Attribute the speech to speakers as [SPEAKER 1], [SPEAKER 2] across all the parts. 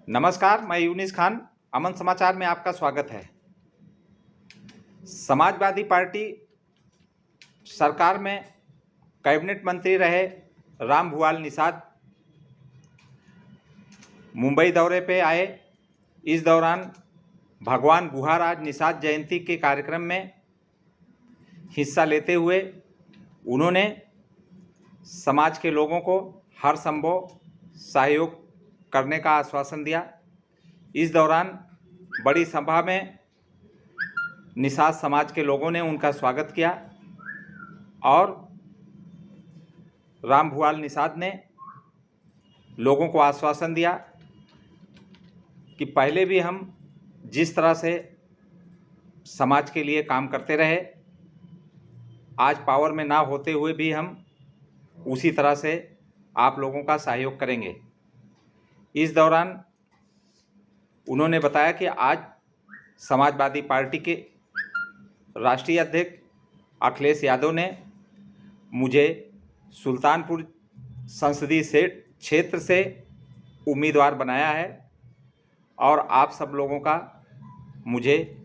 [SPEAKER 1] नमस्कार, मैं यूनिस खान। अमन समाचार में आपका स्वागत है। समाजवादी पार्टी सरकार में कैबिनेट मंत्री रहे रामभुवाल निषाद मुंबई दौरे पे आए। इस दौरान भगवान गुहाराज निषाद जयंती के कार्यक्रम में हिस्सा लेते हुए उन्होंने समाज के लोगों को हर संभव सहयोग करने का आश्वासन दिया। इस दौरान बड़ी सभा में निषाद समाज के लोगों ने उनका स्वागत किया और रामभुवाल निषाद ने लोगों को आश्वासन दिया कि पहले भी हम जिस तरह से समाज के लिए काम करते रहे, आज पावर में ना होते हुए भी हम उसी तरह से आप लोगों का सहयोग करेंगे। इस दौरान उन्होंने बताया कि आज समाजवादी पार्टी के राष्ट्रीय अध्यक्ष अखिलेश यादव ने मुझे सुल्तानपुर संसदीय क्षेत्र से उम्मीदवार बनाया है और आप सब लोगों का मुझे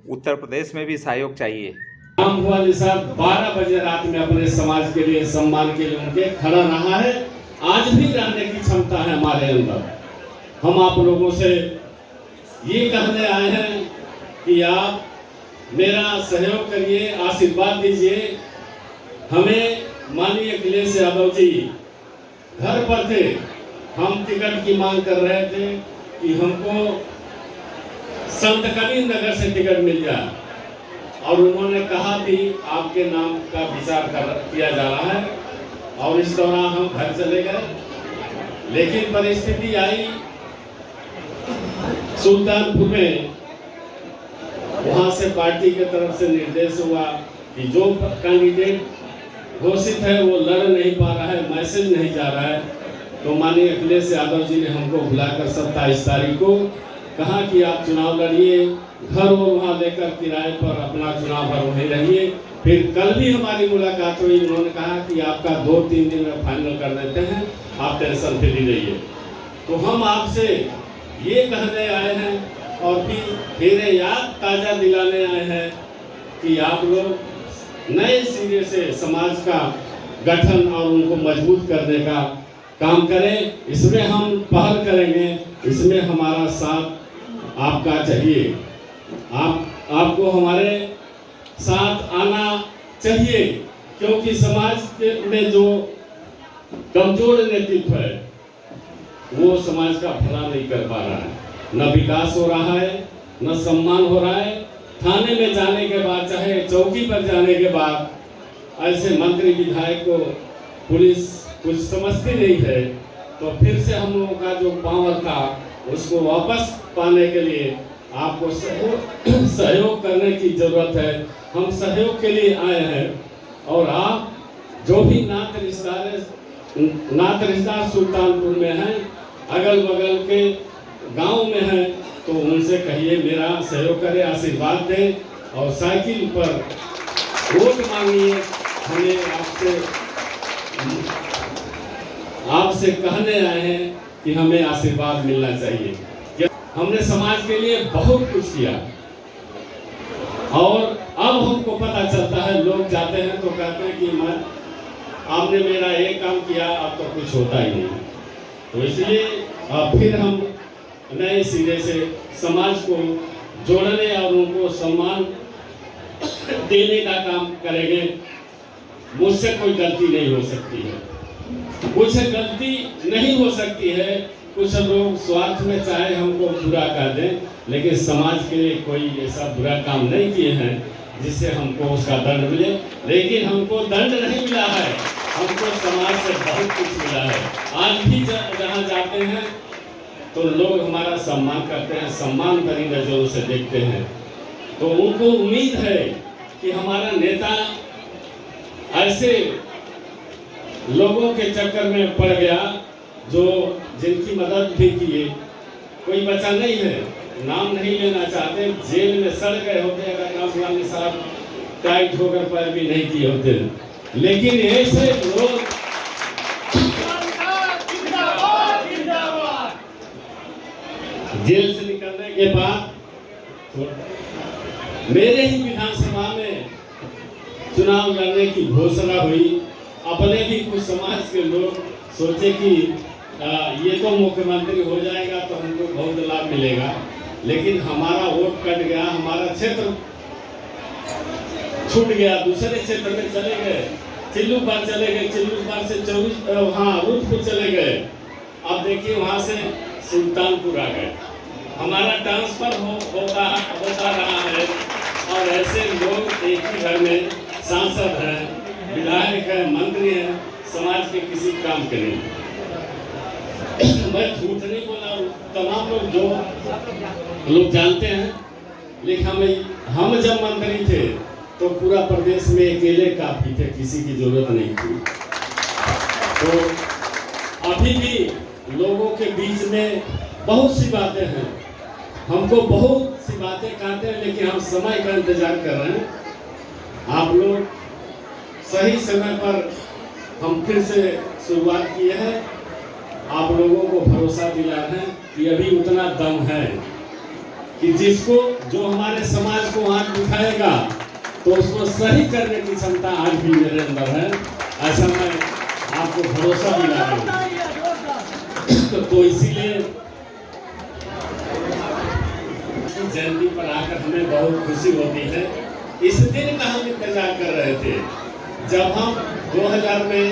[SPEAKER 1] उत्तर प्रदेश में भी सहयोग चाहिए।
[SPEAKER 2] रामभुवाल निषाद 12 बजे रात में अपने समाज के लिए, सम्मान के लिए उनके खड़ा रहा है। आज भी रहने की क्षमता है हमारे अंदर। हम आप लोगों से ये कहने आए हैं कि आप मेरा सहयोग करिए, आशीर्वाद दीजिए। हमें माननीय अखिलेश यादव जी घर पर थे, हम टिकट की मांग कर रहे थे कि हमको संत कबीर नगर से टिकट मिल जाए और उन्होंने कहा कि आपके नाम का विचार किया जा रहा है और इस दौरान हम घर चले गए। लेकिन परिस्थिति आई सुल्तानपुर में, वहां से पार्टी के तरफ से निर्देश हुआ कि जो कैंडिडेट घोषित है वो लड़ नहीं पा रहा है, मैसेज नहीं जा रहा है। तो माननीय अखिलेश यादव जी ने हमको बुलाकर 27 तारीख को कहा कि आप चुनाव लड़िए, घर और वहाँ लेकर किराए पर अपना चुनाव भर वहीं रहिए। फिर कल भी हमारी मुलाकात हुई, उन्होंने कहा कि आपका 2-3 दिन में फाइनल कर देते हैं, आप टेंशन फ्री रहिए। तो हम आपसे ये कहने आए हैं और फिर याद ताज़ा दिलाने आए हैं कि आप लोग नए सिरे से समाज का गठन और उनको मजबूत करने का काम करें। इसमें हम पहल करेंगे, इसमें हमारा साथ आपका चाहिए। आपको हमारे साथ आना चाहिए, क्योंकि समाज में जो कमजोर नेतृत्व है वो समाज का भला नहीं कर पा रहा है। न विकास हो रहा है, न सम्मान हो रहा है। थाने में जाने के बाद, चाहे चौकी पर जाने के बाद, ऐसे मंत्री विधायक को पुलिस कुछ समझती नहीं है। तो फिर से हम लोगों का जो पावर था उसको वापस पाने के लिए आपको सहयोग करने की जरूरत है। हम सहयोग के लिए आए हैं और आप जो भी नात रिश्तेदार सुल्तानपुर में हैं, अगल बगल के गांव में हैं, तो उनसे कहिए मेरा सहयोग करें, आशीर्वाद दें और साइकिल पर वोट मांगिए। हमें आपसे कहने आए हैं कि हमें आशीर्वाद मिलना चाहिए। हमने समाज के लिए बहुत कुछ किया और अब हमको पता चलता है, लोग जाते हैं तो कहते हैं कि आपने मेरा एक काम किया, अब तो कुछ होता ही नहीं। तो इसलिए फिर हम नए सिरे से समाज को जोड़ने और उनको सम्मान देने का काम करेंगे। मुझसे कोई गलती नहीं हो सकती है, मुझसे गलती नहीं हो सकती है। कुछ लोग स्वार्थ में चाहे हमको बुरा कर दें, लेकिन समाज के लिए कोई ऐसा बुरा काम नहीं किए हैं जिससे हमको उसका दंड मिले। लेकिन हमको दंड नहीं मिला है, हमको समाज से बहुत कुछ मिला है। आज भी जहाँ जाते हैं तो लोग हमारा सम्मान करते हैं, सम्मान भरी नजरों से देखते हैं। तो उनको उम्मीद है कि हमारा नेता ऐसे लोगों के चक्कर में पड़ गया जो जिनकी मदद भी किए। कोई बचा नहीं है, नाम नहीं लेना चाहते, जेल में सड़ गए होते अगर रामभुवाल निषाद टाइट होकर पैर भी नहीं किए होते। लेकिन ऐसे लोग जेल से निकलने के बाद मेरे ही विधानसभा में चुनाव लड़ने की घोषणा हुई। अपने भी कुछ समाज के लोग सोचे कि ये तो मुख्यमंत्री हो जाएगा तो हमको बहुत लाभ मिलेगा, लेकिन हमारा वोट कट गया, हमारा क्षेत्र छूट गया, दूसरे क्षेत्र में चले गए, चिल्लू पार चले गए, चिल्लू पार से रूटपुर चले गए। अब देखिए वहाँ से सुल्तानपुर आ गए, हमारा ट्रांसफर होता रहा है। और ऐसे लोग एक ही घर में सांसद हैं, विधायक हैं, मंत्री हैं, समाज के किसी काम के नहीं। मैं झूठ नहीं बोला, तमाम लोग जो लोग जानते हैं। लेकिन हम जब मंत्री थे तो पूरा प्रदेश में अकेले काफी थे, किसी की जरूरत नहीं थी। तो अभी भी लोगों के बीच में बहुत सी बातें हैं, हमको बहुत सी बातें कहते हैं, लेकिन हम समय का इंतजार कर रहे हैं। आप लोग सही समय पर हम फिर से शुरुआत किए हैं, आप लोगों को भरोसा दिला है कि अभी उतना दम है कि जिसको जो हमारे समाज को आंख दिखाएगा तो उसको सही करने की क्षमता आज भी मेरे अंदर है। ऐसा मैं आपको भरोसा दिला रहा हूँ। तो इसीलिए जयंती पर आकर हमें बहुत खुशी होती है। इस दिन का हम इंतजार कर रहे थे। जब हम 2000 में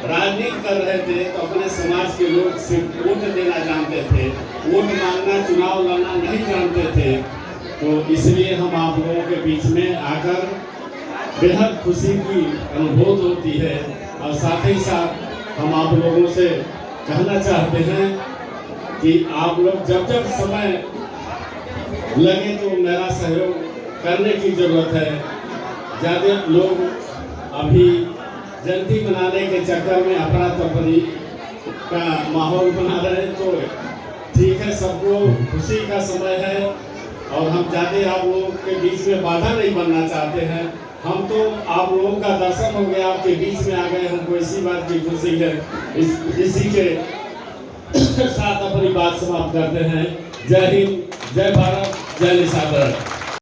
[SPEAKER 2] राजनीति कर रहे थे तो अपने समाज के लोग सिर्फ वोट देना जानते थे, वोट मांगना, चुनाव लड़ना नहीं जानते थे। तो इसलिए हम आप लोगों के बीच में आकर बेहद खुशी की अनुभूति होती है। और साथ ही साथ हम आप लोगों से कहना चाहते हैं कि आप लोग जब जब समय लगे तो मेरा सहयोग करने की जरूरत है। ज़्यादा लोग अभी जयंती मनाने के चक्कर में अफरा तफरी का माहौल बना रहे, तो ठीक है, सबको खुशी का समय है और हम ज़्यादा आप लोगों के बीच में बाधा नहीं बनना चाहते हैं। हम तो आप लोगों का दर्शन हो गया, आपके बीच में आ गए, हमको इसी बात की खुशी है। इसी के साथ अपनी बात समाप्त करते हैं। जय हिंद, जय भारत, जय निशान।